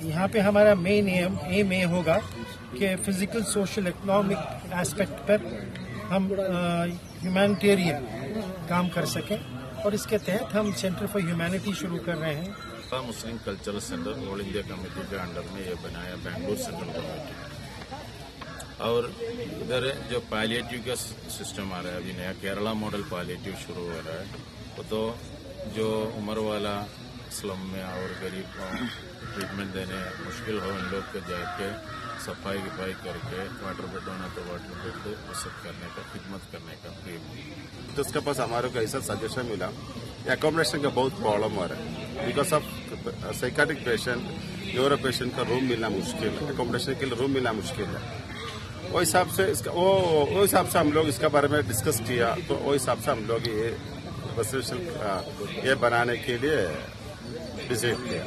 यहाँ पे हमारा मेन एम ये होगा कि फिजिकल सोशल इकोनॉमिक एस्पेक्ट पर हम ह्यूमैनिटेरियन काम कर सकें और इसके तहत हम सेंटर फॉर ह्यूमैनिटी शुरू कर रहे हैं। Muslim cultural centre all India committee के अंडर में ये बनाया बेंगलुरु सेंट्रल कमेटी। और इधर जो पैलिएटिव का सिस्टम आ रहा है, अभी नया केरला मॉडल पैलिएटिव शुरू हो रहा है, तो जो उम्र वाला स्लम में और गरीब को ट्रीटमेंट देने मुश्किल हो, इन लोग को जाके सफाई गिफाई करके वाटर बेड होना तो वाटर बेड वो सब करने का, खिदमत करने का फ्री। तो उसके पास हमारे को ऐसा सजेशन मिला, एकोमोडेशन का बहुत प्रॉब्लम हो रहा है because of psychiatric patient, neuro patient का रूम मिलना मुश्किल है, एकोमोडेशन के लिए रूम मिलना मुश्किल है। वो हिसाब से वो हिसाब से हम लोग इसके बारे में डिस्कस किया, तो वो हिसाब से हम लोग ये बनाने के लिए विजिट किया।